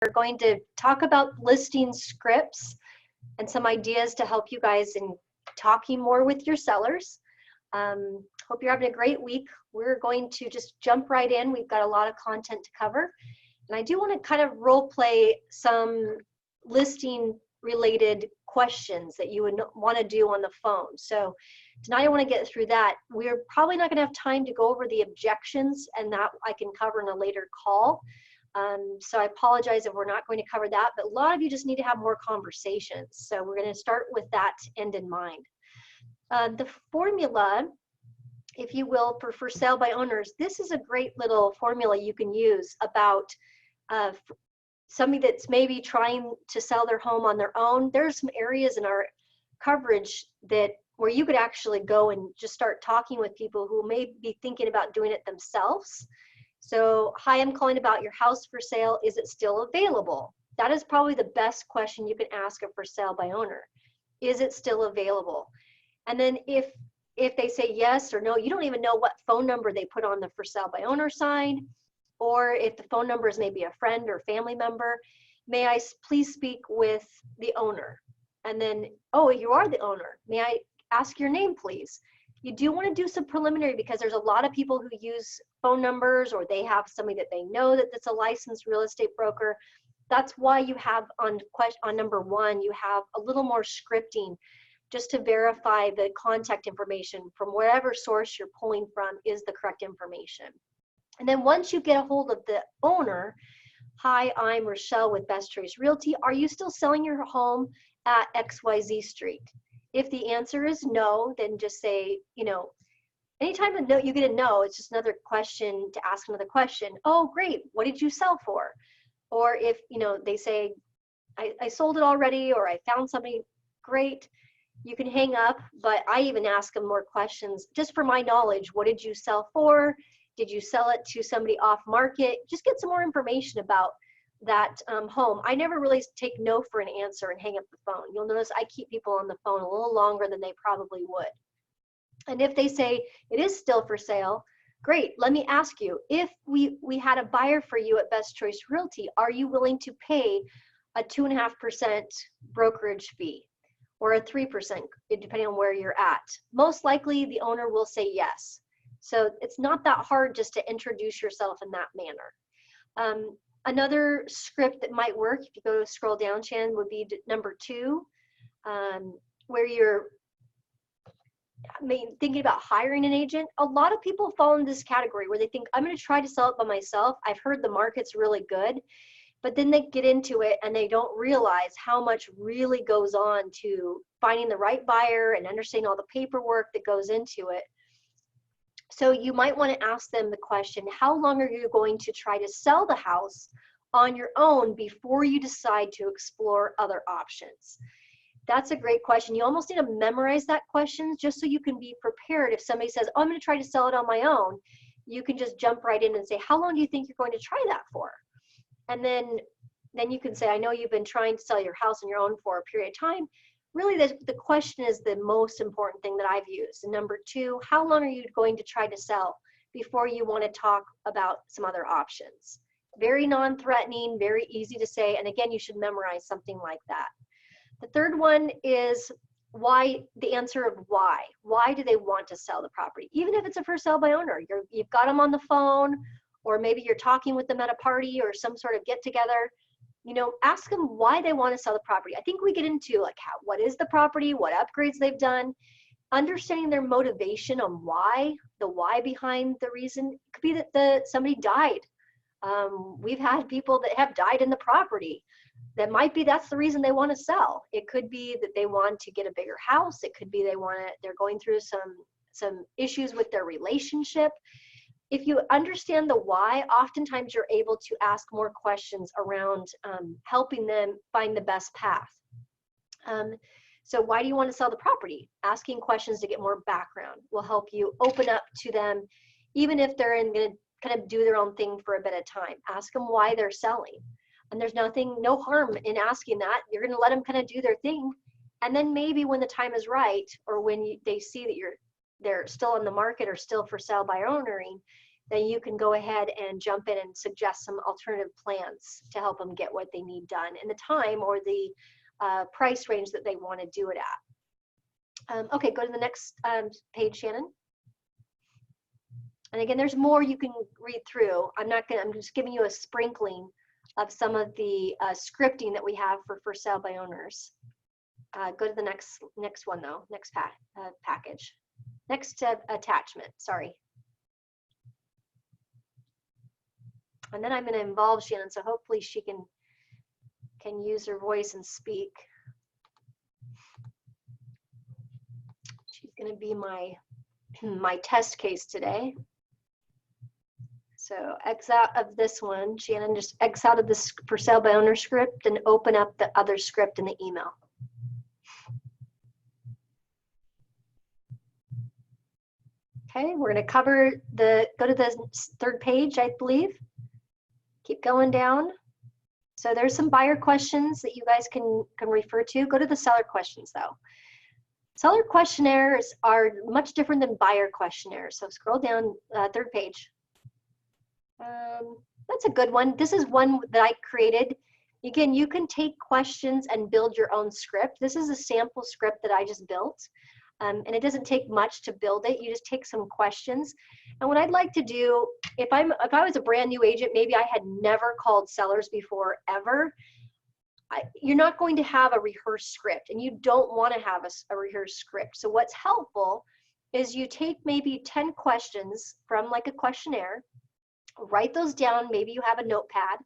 We're going to talk about listing scripts and some ideas to help you guys in talking more with your sellers. Hope you're having a great week. We're going to just jump right in. We've got a lot of content to cover. And I do want to kind of role play some listing related questions that you would want to do on the phone. So tonight I want to get through that. We're probably not going to have time to go over the objections, and that I can cover in a later call. So I apologize if we're not going to cover that, but a lot of you just need to have more conversations. So we're going to start with that end in mind. The formula, if you will, for sale by owners, this is a great little formula you can use about somebody that's maybe trying to sell their home on their own. There's some areas in our coverage that where you could actually go and just start talking with people who may be thinking about doing it themselves. So, hi, I'm calling about your house for sale. Is it still available? That is probably the best question you can ask a for sale by owner. Is it still available? And then if they say yes or no, you don't even know what phone number they put on the for sale by owner sign, or if the phone number is maybe a friend or family member, may I please speak with the owner? And then, oh, you are the owner. May I ask your name, please? You do want to do some preliminary because there's a lot of people who use phone numbers, or they have somebody that they know that's a licensed real estate broker. That's why you have on number one, you have a little more scripting just to verify the contact information from wherever source you're pulling from is the correct information. And then once you get a hold of the owner, hi, I'm Rochelle with Best Choice Realty. Are you still selling your home at XYZ Street? If the answer is no, then just say, you know, anytime you get a no, it's just another question to ask another question. Oh, great. What did you sell for? Or if, you know, they say, I sold it already, or I found something great, you can hang up. But I even ask them more questions just for my knowledge. What did you sell for? Did you sell it to somebody off market? Just get some more information about that home. I never really take no for an answer and hang up the phone. You'll notice I keep people on the phone a little longer than they probably would. And if they say it is still for sale, great. Let me ask you, if we had a buyer for you at Best Choice Realty, are you willing to pay a 2.5% brokerage fee or a 3%, depending on where you're at? Most likely the owner will say yes. So it's not that hard just to introduce yourself in that manner. Another script that might work, if you go to scroll down, Chan, would be number 2, where you're thinking about hiring an agent. A lot of people fall in this category where they think, I'm going to try to sell it by myself. I've heard the market's really good, but then they get into it and they don't realize how much really goes on to finding the right buyer and understanding all the paperwork that goes into it. So you might want to ask them the question, how long are you going to try to sell the house on your own before you decide to explore other options? That's a great question. You almost need to memorize that question just so you can be prepared. If somebody says, oh, I'm going to try to sell it on my own, you can just jump right in and say, how long do you think you're going to try that for? And then you can say, I know you've been trying to sell your house on your own for a period of time. Really, the question is the most important thing that I've used. And number 2, how long are you going to try to sell before you want to talk about some other options? Very non-threatening, very easy to say. And again, you should memorize something like that. The third one is why, the answer of why. Why do they want to sell the property? Even if it's a for sale by owner, you've got them on the phone, or maybe you're talking with them at a party or some sort of get together. You know, ask them why they want to sell the property. I think we get into like what is the property, what upgrades they've done, understanding their motivation on why, the why behind the reason. It could be that somebody died. We've had people that have died in the property. That might be that's the reason they want to sell. It could be that they want to get a bigger house. It could be they're going through some issues with their relationship. If you understand the why, oftentimes you're able to ask more questions around helping them find the best path. So why do you want to sell the property? Asking questions to get more background will help you open up to them, even if they're going to kind of do their own thing for a bit of time. Ask them why they're selling. And there's no harm in asking that. You're going to let them kind of do their thing. And then maybe when the time is right, or when they see that they're still on the market or still for sale by owning, then you can go ahead and jump in and suggest some alternative plans to help them get what they need done in the time or the price range that they want to do it at. Okay, go to the next page, Shannon. And again, there's more you can read through. I'm just giving you a sprinkling of some of the scripting that we have for sale by owners. Go to the next one though, next package. Next attachment, sorry. And then I'm going to involve Shannon, so hopefully she can use her voice and speak. She's going to be my test case today. So X out of this one, Shannon, just X out of this for sale by owner script and open up the other script in the email. Okay, we're going to cover go to the third page, I believe. Keep going down. So there's some buyer questions that you guys can refer to. Go to the seller questions though. Seller questionnaires are much different than buyer questionnaires. So scroll down, third page. That's a good one. This is one that I created. Again, you can take questions and build your own script. This is a sample script that I just built. And it doesn't take much to build it. You just take some questions. And what I'd like to do, if I was a brand new agent, maybe I had never called sellers before ever, you're not going to have a rehearsed script, and you don't want to have a rehearsed script. So what's helpful is you take maybe 10 questions from like a questionnaire, write those down, maybe you have a notepad,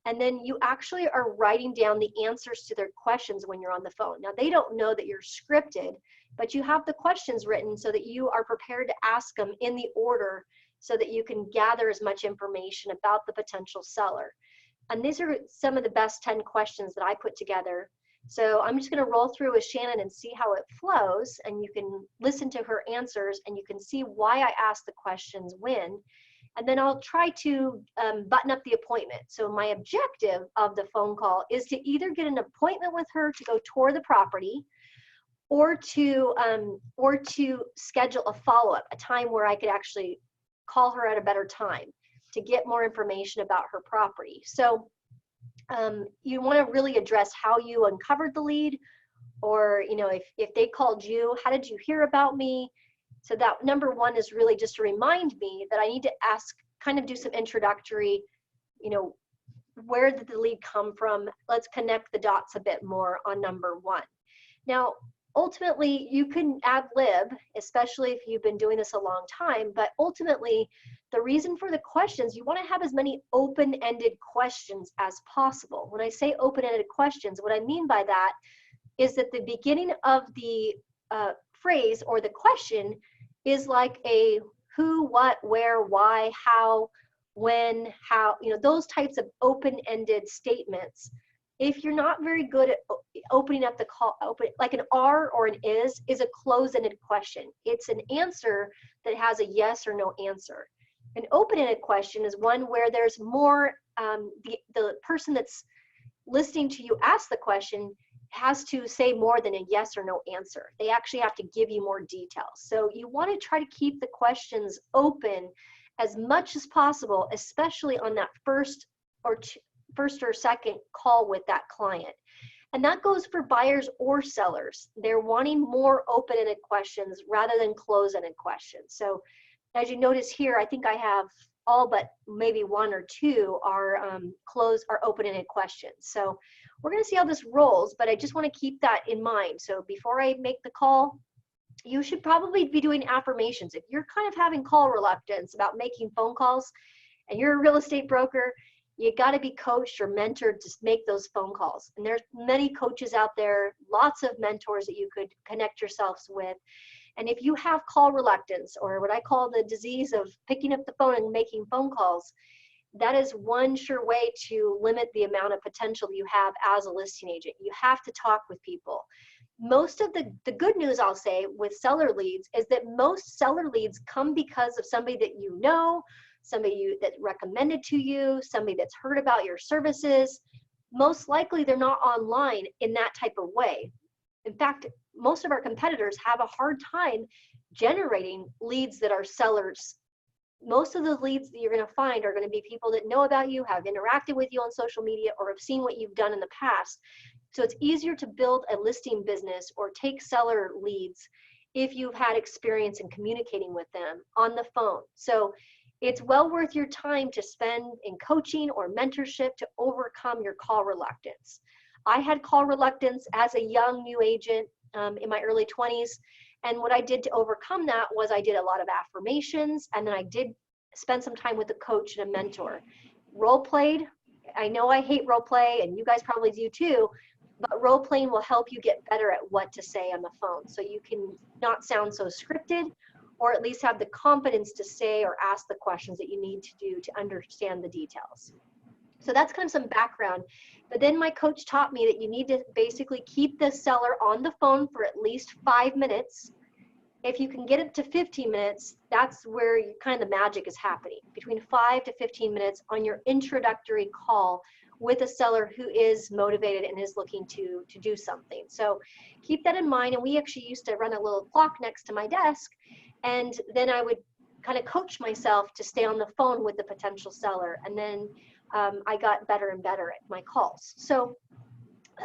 and then you actually are writing down the answers to their questions when you're on the phone. Now, they don't know that you're scripted, but you have the questions written so that you are prepared to ask them in the order so that you can gather as much information about the potential seller. And these are some of the best 10 questions that I put together. So I'm just going to roll through with Shannon and see how it flows, and you can listen to her answers and you can see why I asked the questions when. And then I'll try to button up the appointment. So my objective of the phone call is to either get an appointment with her to go tour the property, or to schedule a follow-up, a time where I could actually call her at a better time to get more information about her property. So you want to really address how you uncovered the lead, or if they called you, how did you hear about me? So that number one is really just to remind me that I need to ask, kind of do some introductory, where did the lead come from? Let's connect the dots a bit more on number one. Now, ultimately, you can ad lib, especially if you've been doing this a long time, but ultimately, the reason for the questions, you want to have as many open-ended questions as possible. When I say open-ended questions, what I mean by that is that the beginning of the phrase or the question is like a who, what, where, why, how, when, how, those types of open-ended statements. If you're not very good at opening up the call, like an are or an is a closed-ended question. It's an answer that has a yes or no answer. An open-ended question is one where there's more, the person that's listening to you ask the question has to say more than a yes or no answer. They actually have to give you more details. So you want to try to keep the questions open as much as possible, especially on that first or second call with that client. And that goes for buyers or sellers. They're wanting more open-ended questions rather than closed-ended questions. So as you notice here, I think I have all but maybe one or two are open-ended questions. So we're going to see how this rolls, but I just want to keep that in mind. So before I make the call, you should probably be doing affirmations. If you're kind of having call reluctance about making phone calls and you're a real estate broker, you got to be coached or mentored to make those phone calls. And there's many coaches out there, lots of mentors that you could connect yourselves with. And if you have call reluctance, or what I call the disease of picking up the phone and making phone calls, that is one sure way to limit the amount of potential you have as a listing agent. You have to talk with people. Most of the good news, I'll say, with seller leads is that most seller leads come because of somebody that you know, somebody that recommended to you, somebody that's heard about your services. Most likely they're not online in that type of way. In fact, most of our competitors have a hard time generating leads that are sellers most of the leads that you're going to find are going to be people that know about you, have interacted with you on social media, or have seen what you've done in the past. So it's easier to build a listing business or take seller leads if you've had experience in communicating with them on the phone. So it's well worth your time to spend in coaching or mentorship to overcome your call reluctance. I had call reluctance as a young new agent in my early 20s. And what I did to overcome that was I did a lot of affirmations, and then I did spend some time with a coach and a mentor. Role played. I know I hate role play, and you guys probably do too, but role playing will help you get better at what to say on the phone, so you can not sound so scripted, or at least have the confidence to say or ask the questions that you need to do to understand the details. So that's kind of some background. But then my coach taught me that you need to basically keep the seller on the phone for at least 5 minutes. If you can get it to 15 minutes, that's where kind of the magic is happening, between 5 to 15 minutes on your introductory call with a seller who is motivated and is looking to do something. So keep that in mind. And we actually used to run a little clock next to my desk, and then I would kind of coach myself to stay on the phone with the potential seller. And then I got better and better at my calls. So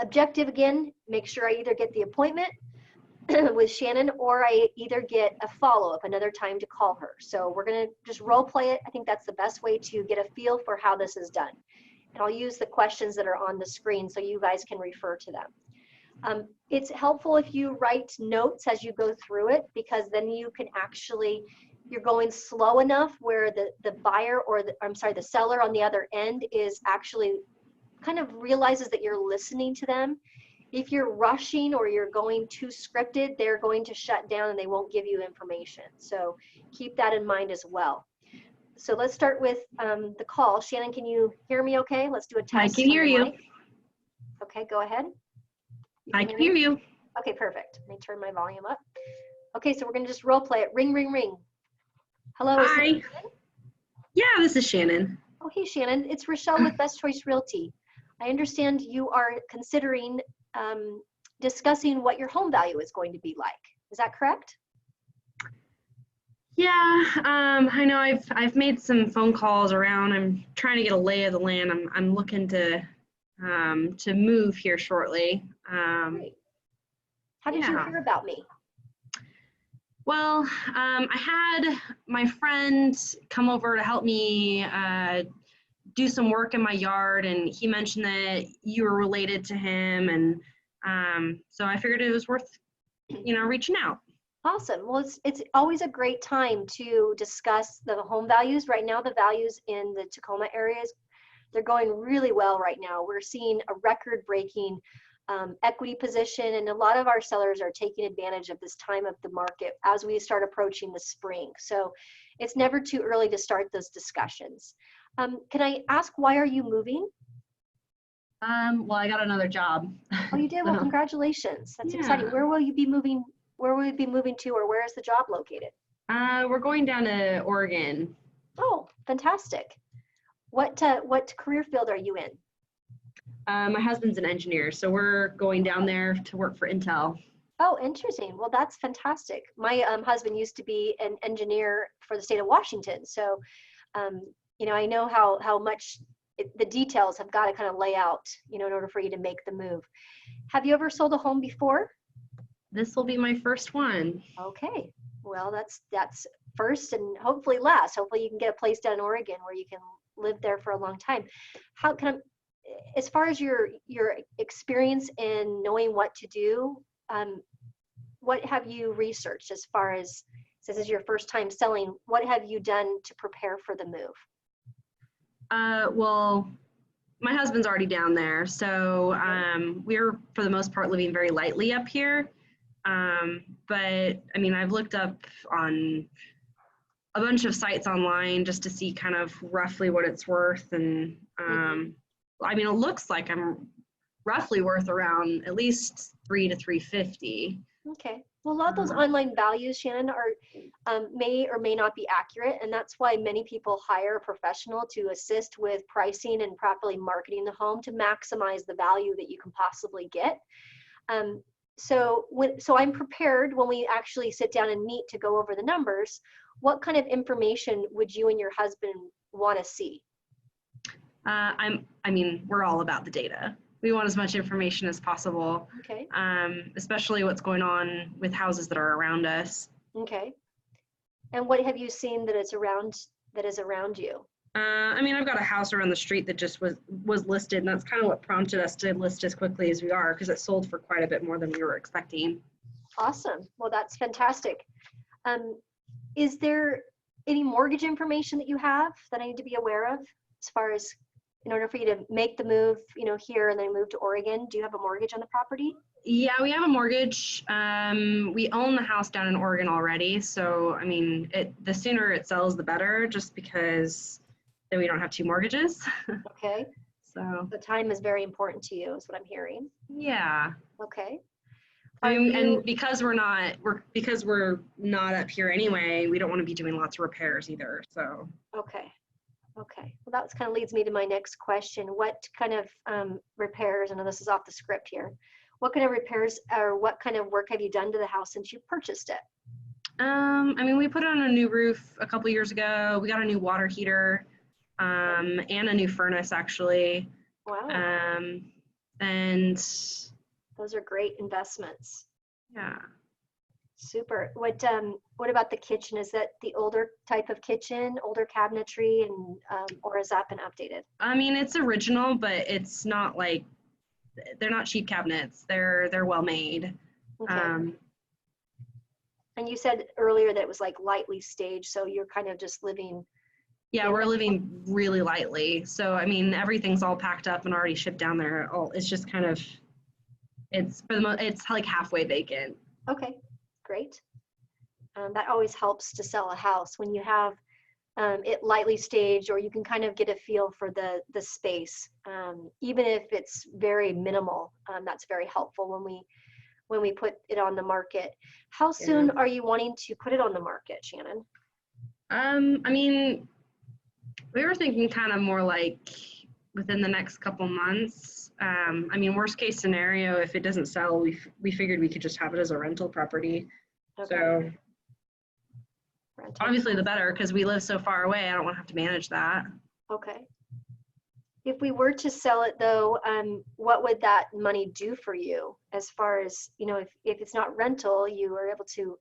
objective, again, make sure I either get the appointment with Shannon, or I either get a follow-up, another time to call her. So we're going to just role play it. I think that's the best way to get a feel for how this is done. And I'll use the questions that are on the screen so you guys can refer to them. It's helpful if you write notes as you go through it, because then you can actually, you're going slow enough where the buyer, or the seller on the other end is actually kind of realizes that you're listening to them. If you're rushing or you're going too scripted, they're going to shut down and they won't give you information. So keep that in mind as well. So let's start with the call. Shannon, can you hear me okay? Let's do a test. I can hear you. Mic. Okay, go ahead. I can hear you. Okay, perfect. Let me turn my volume up. Okay, so we're going to just role play it. Ring, ring, ring. Hello. Hi. Yeah, this is Shannon. Oh, hey, Shannon. It's Rochelle with Best Choice Realty. I understand you are considering discussing what your home value is going to be like. Is that correct? Yeah, I know I've made some phone calls around. I'm trying to get a lay of the land. I'm looking to move here shortly. Great. How did you hear about me? Well, I had my friend come over to help me do some work in my yard, and he mentioned that you were related to him, and so I figured it was worth, reaching out. Awesome. Well, it's always a great time to discuss the home values. Right now, the values in the Tacoma areas, they're going really well right now. We're seeing a record-breaking equity position, and a lot of our sellers are taking advantage of this time of the market as we start approaching the spring. So it's never too early to start those discussions. Can I ask, why are you moving? Well, I got another job. Oh, you did? Well, congratulations. That's exciting. Where will you be moving? Where will you be moving to, or where is the job located? We're going down to Oregon. Oh, fantastic. What career field are you in? My husband's an engineer, so we're going down there to work for Intel. Oh, interesting. Well, that's fantastic. My husband used to be an engineer for the state of Washington. So, I know how much the details have got to kind of lay out, in order for you to make the move. Have you ever sold a home before? This will be my first one. Okay. Well, that's first and hopefully last. Hopefully you can get a place down in Oregon where you can live there for a long time. How can as far as your experience in knowing what to do, what have you researched as far as, since this is your first time selling, what have you done to prepare for the move? Well, my husband's already down there, so we're for the most part living very lightly up here. But I mean, I've looked up on a bunch of sites online just to see kind of roughly what it's worth, and I mean, it looks like I'm roughly worth around at least $300 to $350. Okay. Well, a lot of those online values, Shannon, are may or may not be accurate, and that's why many people hire a professional to assist with pricing and properly marketing the home to maximize the value that you can possibly get. so I'm prepared when we actually sit down and meet to go over the numbers. What kind of information would you and your husband want to see? We're all about the data. We want as much information as possible, Okay. especially what's going on with houses that are around us. Okay. And what have you seen that is around you? I've got a house around the street that just was listed, and that's kind of what prompted us to list as quickly as we are, because it sold for quite a bit more than we were expecting. Awesome. Well, that's fantastic. Is there any mortgage information that you have that I need to be aware of as far as in order for you to make the move, here and then move to Oregon? Do you have a mortgage on the property? Yeah, we have a mortgage. We own the house down in Oregon already. So, the sooner it sells, the better, just because then we don't have two mortgages. Okay. So the time is very important to you, is what I'm hearing. Yeah. Okay. And because we're not up here anyway, we don't want to be doing lots of repairs either. So. Okay. Well, that kind of leads me to my next question. What kind of repairs, I know this is off the script here, what kind of repairs or what kind of work have you done to the house since you purchased it? We put on a new roof a couple years ago. We got a new water heater and a new furnace, actually. Wow. And those are great investments. Yeah. Super. What about the kitchen? Is that the older type of kitchen, older cabinetry, and or has that been updated? It's original, but it's not like they're not cheap cabinets. They're well made. Okay. And you said earlier that it was like lightly staged, so you're kind of just living. Yeah, we're living really lightly. So everything's all packed up and already shipped down there. It's just kind of, it's like halfway vacant. Okay, great. That always helps to sell a house when you have it lightly staged, or you can kind of get a feel for the space, even if it's very minimal. That's very helpful when we put it on the market. How soon are you wanting to put it on the market, Shannon? We were thinking kind of more like within the next couple months. Worst case scenario, if it doesn't sell, we figured we could just have it as a rental property. Okay. So obviously the better, because we live so far away. I don't want to have to manage that. Okay. If we were to sell it though, what would that money do for you? As far as, if it's not rental, you are able to,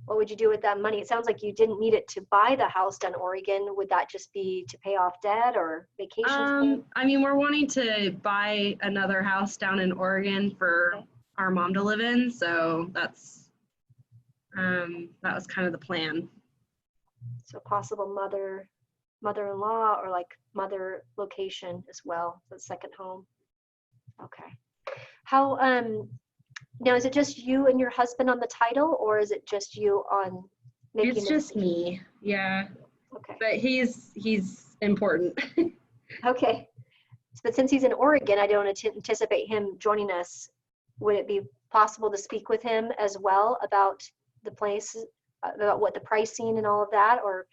what would you do with that money? It sounds like you didn't need it to buy the house down in Oregon. Would that just be to pay off debt or vacations? We're wanting to buy another house down in Oregon for our mom to live in. So that was kind of the plan. So possible mother-in-law or like mother location as well, the second home. Okay. How now is it just you and your husband on the title, or is it just you on making? It's just me. Yeah. Okay. But he's important. Okay. But since he's in Oregon, I don't anticipate him joining us. Would it be possible to speak with him as well about the place, about what the pricing and all of that, or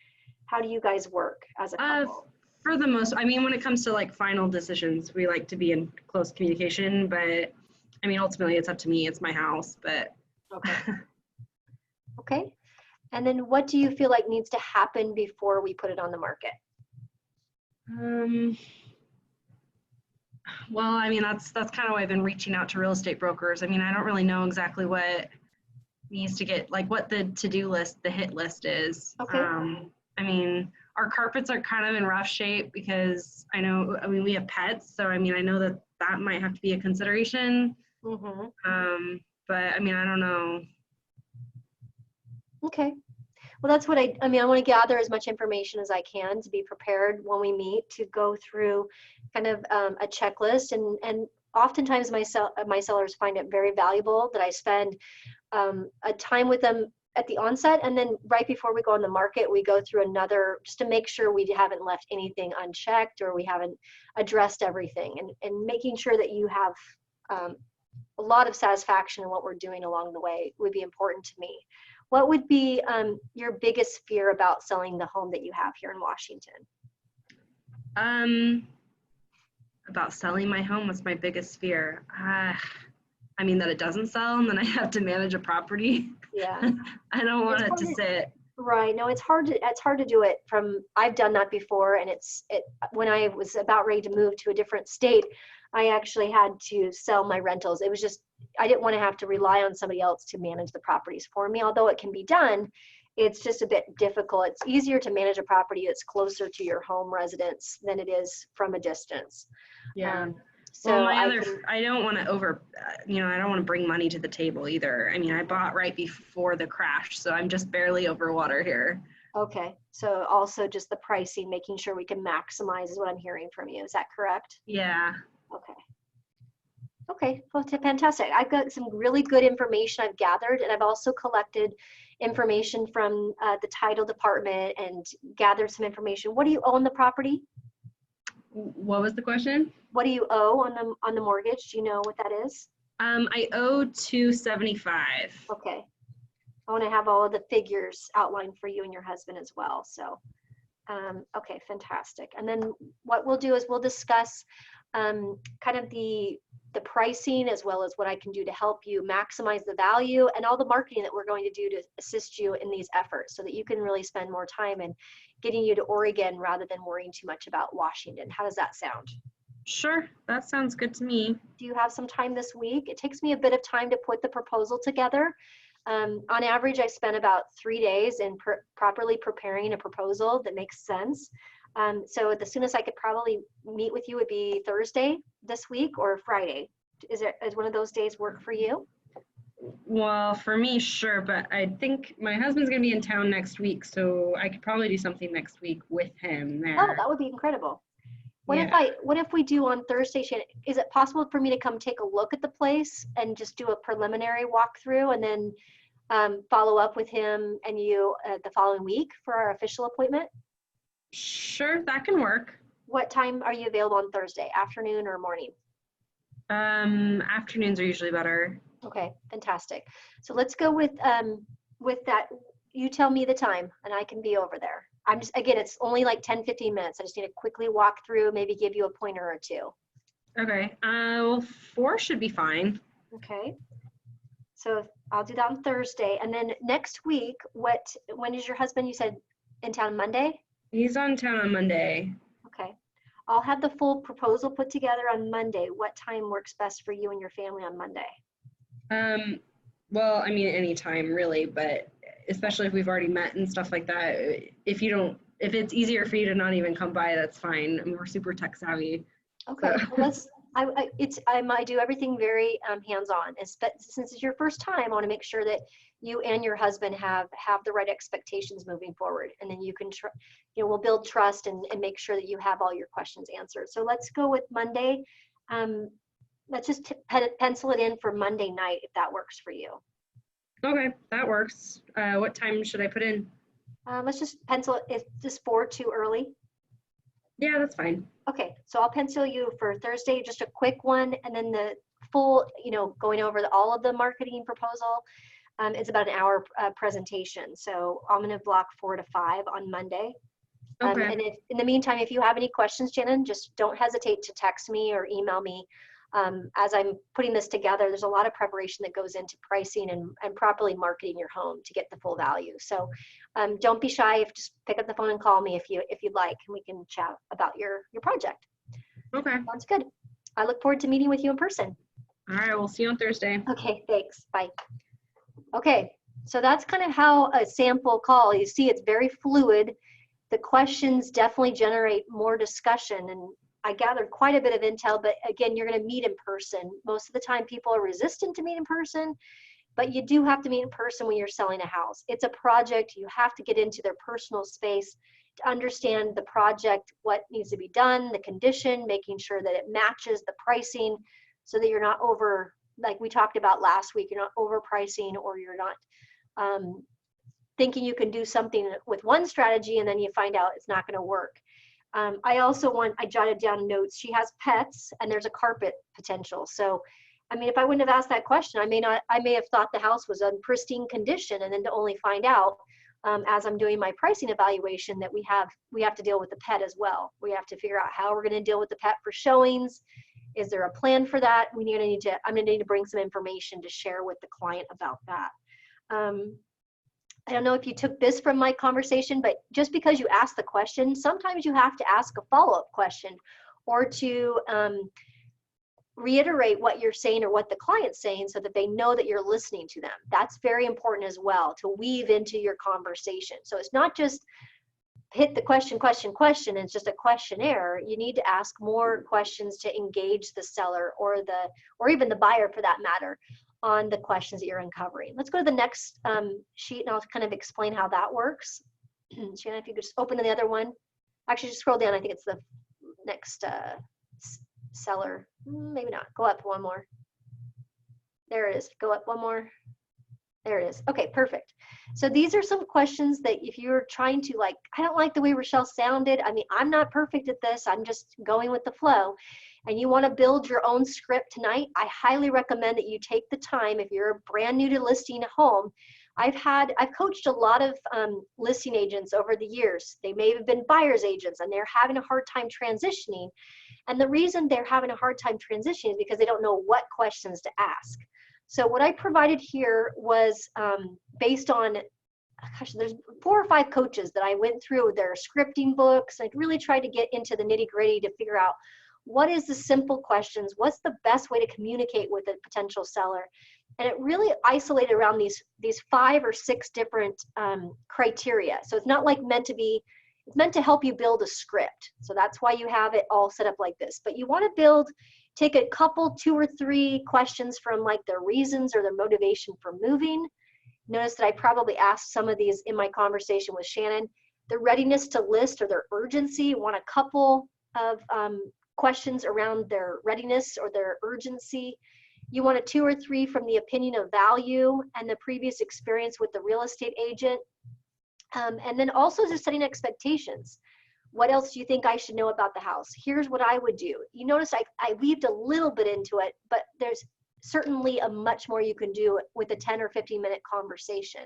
how do you guys work as a couple? For the most, when it comes to like final decisions, we like to be in close communication, but ultimately it's up to me. It's my house, but. Okay. Okay. And then what do you feel like needs to happen before we put it on the market? Well, that's kind of why I've been reaching out to real estate brokers. I don't really know exactly what needs to get, like what the to-do list, the hit list is. Okay. Our carpets are kind of in rough shape because we have pets. So, I know that might have to be a consideration. Mm-hmm. But I don't know. Okay. Well, that's what I want to gather as much information as I can to be prepared when we meet, to go through kind of a checklist. And oftentimes my sellers find it very valuable that I spend a time with them at the onset, and then right before we go on the market, we go through another, just to make sure we haven't left anything unchecked or we haven't addressed everything, and making sure that you have a lot of satisfaction in what we're doing along the way would be important to me. What would be your biggest fear about selling the home that you have here in Washington? About selling my home, what's my biggest fear? I mean, that it doesn't sell and then I have to manage a property. Yeah. I don't want It's it hard to to- sit. Right. No, it's hard to do it from, I've done that before. And when I was about ready to move to a different state, I actually had to sell my rentals. It was just, I didn't want to have to rely on somebody else to manage the properties for me. Although it can be done, it's just a bit difficult. It's easier to manage a property that's closer to your home residence than it is from a distance. Yeah. So Well, I don't want to I don't want to bring money to the table either. I mean, I bought right before the crash, so I'm just barely over water here. okay. So also just the pricing, making sure we can maximize is what I'm hearing from you. Is that correct? Yeah. Okay. Okay, well, fantastic. I've got some really good information I've gathered, and I've also collected information from the title department and gathered some information. What do you owe on the property? What was the question? What do you owe on the mortgage? Do you know what that is? I owe $275. Okay. I want to have all of the figures outlined for you and your husband as well. So, okay, fantastic. And then what we'll do is we'll discuss kind of the pricing as well as what I can do to help you maximize the value and all the marketing that we're going to do to assist you in these efforts so that you can really spend more time in getting you to Oregon rather than worrying too much about Washington. How does that sound? Sure, that sounds good to me. Do you have some time this week? It takes me a bit of time to put the proposal together. On average, I spent about 3 days in properly preparing a proposal that makes sense. So the soonest I could probably meet with you would be Thursday this week or Friday. Is one of those days work for you? Well, for me, sure, but I think my husband's gonna be in town next week, so I could probably do something next week with him there. Oh, that would be incredible. What if we do on Thursday, Shannon? Is it possible for me to come take a look at the place and just do a preliminary walkthrough and then follow up with him and you the following week for our official appointment? Sure, that can work. What time are you available on Thursday, afternoon or morning? Afternoons are usually better. Okay, fantastic. So let's go with that. You tell me the time and I can be over there. Again, it's only like 10, 15 minutes. I just need to quickly walk through, maybe give you a pointer or two. Okay, well, 4 should be fine. Okay. So I'll do that on Thursday. And then next week, when is your husband, you said in town Monday? He's on town on Monday. Okay. I'll have the full proposal put together on Monday. What time works best for you and your family on Monday? Well, I mean, anytime really, but especially if we've already met and stuff like that, if it's easier for you to not even come by, that's fine. I mean, we're super tech savvy. Okay, So. well, I do everything very hands-on. Since it's your first time, I want to make sure that you and your husband have the right expectations moving forward, and then you can, we'll build trust and make sure that you have all your questions answered. So let's go with Monday. Let's just pencil it in for Monday night if that works for you. Okay, that works. What time should I put in? Let's just pencil it. Is this 4 too early? Yeah, that's fine. Okay, so I'll pencil you for Thursday, just a quick one, and then the full, going over all of the marketing proposal. It's about an hour presentation. So I'm going to block 4 to 5 on Monday. Okay. And in the meantime, if you have any questions, Shannon, just don't hesitate to text me or email me. As I'm putting this together, there's a lot of preparation that goes into pricing and properly marketing your home to get the full value. So don't be shy. Just pick up the phone and call me if you'd like, and we can chat about your project. Okay. Sounds good. I look forward to meeting with you in person. All right, we'll see you on Thursday. Okay, thanks. Bye. Okay, so that's kind of how a sample call, you see it's very fluid. The questions definitely generate more discussion, and I gathered quite a bit of intel, but again, you're going to meet in person. Most of the time people are resistant to meet in person, but you do have to meet in person when you're selling a house. It's a project. You have to get into their personal space to understand the project, what needs to be done, the condition, making sure that it matches the pricing so that you're not over, like we talked about last week, you're not overpricing or you're not thinking you can do something with one strategy and then you find out it's not going to work. I jotted down notes. She has pets and there's a carpet potential. So, I mean, if I wouldn't have asked that question, I may have thought the house was in pristine condition, and then to only find out as I'm doing my pricing evaluation that we have to deal with the pet as well. We have to figure out how we're going to deal with the pet for showings, Is there a plan for that? I'm gonna need to bring some information to share with the client about that. I don't know if you took this from my conversation, but just because you ask the question, sometimes you have to ask a follow-up question or to reiterate what you're saying or what the client's saying so that they know that you're listening to them. That's very important as well, to weave into your conversation. So it's not just hit the question, and it's just a questionnaire. You need to ask more questions to engage the seller or even the buyer for that matter on the questions that you're uncovering. Let's go to the next sheet and I'll kind of explain how that works. Shannon, if you could just open the other one. Actually, just scroll down. I think it's the next seller. Maybe not. Go up one more. There it is. Go up one more. There it is. Okay, perfect. So these are some questions that if you're trying to I don't like the way Rochelle sounded. I mean, I'm not perfect at this. I'm just going with the flow. And you want to build your own script tonight, I highly recommend that you take the time. If you're brand new to listing a home, I've coached a lot of listing agents over the years. They may have been buyer's agents and they're having a hard time transitioning. And the reason they're having a hard time transitioning is because they don't know what questions to ask. So what I provided here was based on, gosh, there's 4 or 5 coaches that I went through their scripting books. I really tried to get into the nitty gritty to figure out what is the simple questions, what's the best way to communicate with a potential seller. And it really isolated around these 5 or 6 different criteria. So it's not it's meant to help you build a script. So that's why you have it all set up like this. But you want to take a couple, 2 or 3 questions from their reasons or their motivation for moving. Notice that I probably asked some of these in my conversation with Shannon. Their readiness to list or their urgency. You want a couple of questions around their readiness or their urgency. You want a 2 or 3 from the opinion of value and the previous experience with the real estate agent. And then also just setting expectations. What else do you think I should know about the house? Here's what I would do. You notice I weaved a little bit into it, but there's certainly a much more you can do with a 10 or 15 minute conversation.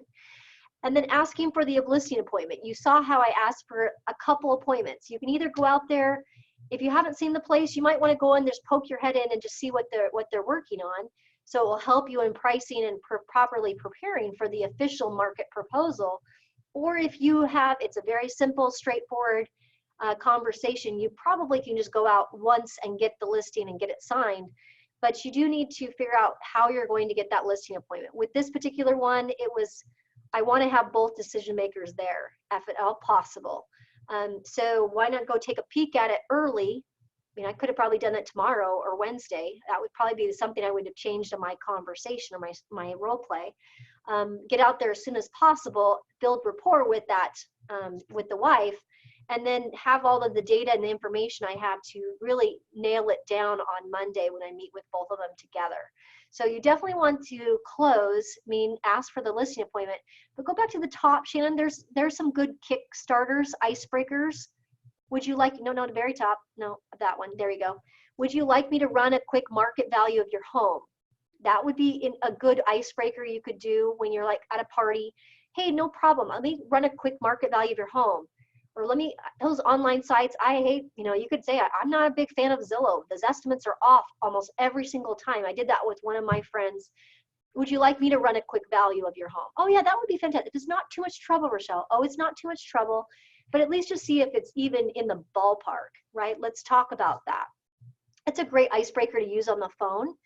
And then asking for the listing appointment. You saw how I asked for a couple appointments. You can either go out there. If you haven't seen the place, you might want to go in, just poke your head in and just see what they're working on. So it will help you in pricing and properly preparing for the official market proposal. Or if it's a very simple, straightforward conversation, you probably can just go out once and get the listing and get it signed. But you do need to figure out how you're going to get that listing appointment. With this particular one, I want to have both decision makers there, if at all possible. So why not go take a peek at it early? I mean, I could have probably done that tomorrow or Wednesday. That would probably be something I would have changed in my conversation or my role play. Get out there as soon as possible, build rapport with with the wife, and then have all of the data and the information I have to really nail it down on Monday when I meet with both of them together. So you definitely want to ask for the listing appointment, but go back to the top, Shannon. There's some good kickstarters, icebreakers. Would you like, no, the very top, no, that one, there you go. Would you like me to run a quick market value of your home? That would be a good icebreaker you could do when you're at a party. Hey, no problem. Let me run a quick market value of your home. Or those online sites, I hate, you could say, I'm not a big fan of Zillow. Those estimates are off almost every single time. I did that with one of my friends. Would you like me to run a quick value of your home? Oh yeah, that would be fantastic. If it's not too much trouble, Rochelle. Oh, it's not too much trouble, but at least just see if it's even in the ballpark, right? Let's talk about that. It's a great icebreaker to use on the phone.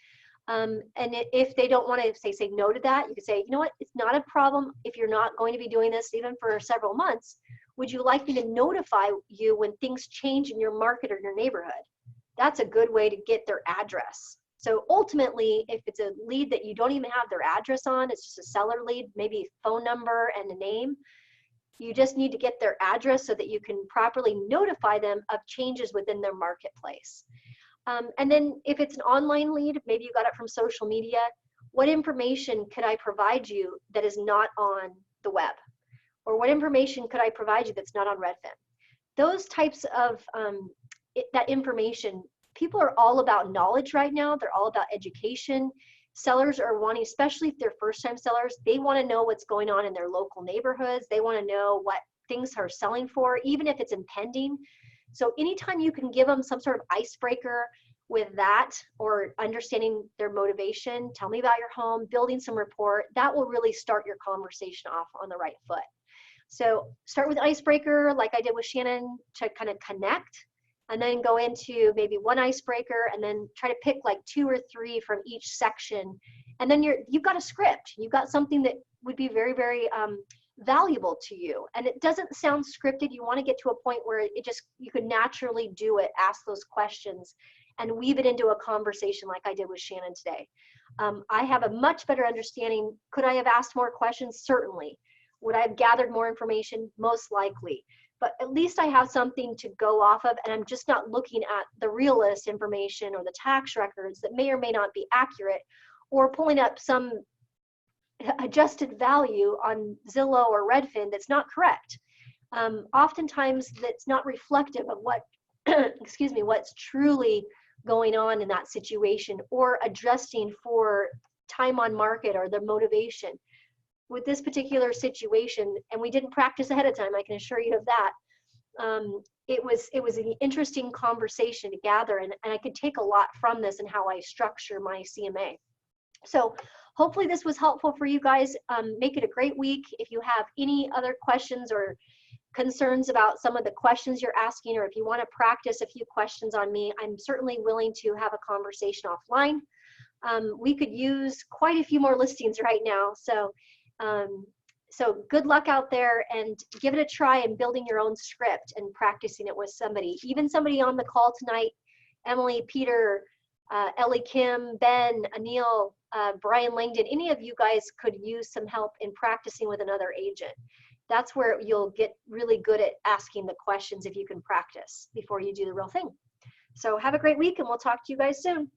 And if they don't want to say no to that, you could say, you know what, it's not a problem if you're not going to be doing this even for several months. Would you like me to notify you when things change in your market or your neighborhood? That's a good way to get their address. So ultimately, if it's a lead that you don't even have their address on, it's just a seller lead, maybe phone number and a name, you just need to get their address so that you can properly notify them of changes within their marketplace. And then if it's an online lead, maybe you got it from social media, what information could I provide you that is not on the web? Or what information could I provide you that's not on Redfin? Those types of that information, people are all about knowledge right now. They're all about education. Sellers are wanting, especially if they're first-time sellers, they want to know what's going on in their local neighborhoods. They want to know what things are selling for, even if it's impending. So anytime you can give them some sort of icebreaker with that, or understanding their motivation, tell me about your home, building some rapport, that will really start your conversation off on the right foot. So start with an icebreaker like I did with Shannon to kind of connect, and then go into maybe one icebreaker, and then try to pick like 2 or 3 from each section. And then you've got a script. You've got something that would be very, very valuable to you. And it doesn't sound scripted. You want to get to a point where you could naturally do it, ask those questions, and weave it into a conversation like I did with Shannon today. I have a much better understanding. Could I have asked more questions? Certainly. Would I have gathered more information? Most likely. But at least I have something to go off of, and I'm just not looking at the realist information or the tax records that may or may not be accurate, or pulling up some adjusted value on Zillow or Redfin that's not correct. Oftentimes that's not reflective of what, excuse me, what's truly going on in that situation, or adjusting for time on market or the motivation. With this particular situation, and we didn't practice ahead of time, I can assure you of that, it was an interesting conversation to gather, and I could take a lot from this and how I structure my CMA. So hopefully this was helpful for you guys. Make it a great week. If you have any other questions or concerns about some of the questions you're asking, or if you want to practice a few questions on me, I'm certainly willing to have a conversation offline. We could use quite a few more listings right now. So good luck out there, and give it a try in building your own script and practicing it with somebody, even somebody on the call tonight. Emily, Peter, Ellie, Kim, Ben, Anil, Brian Langdon, any of you guys could use some help in practicing with another agent. That's where you'll get really good at asking the questions if you can practice before you do the real thing. So have a great week, and we'll talk to you guys soon.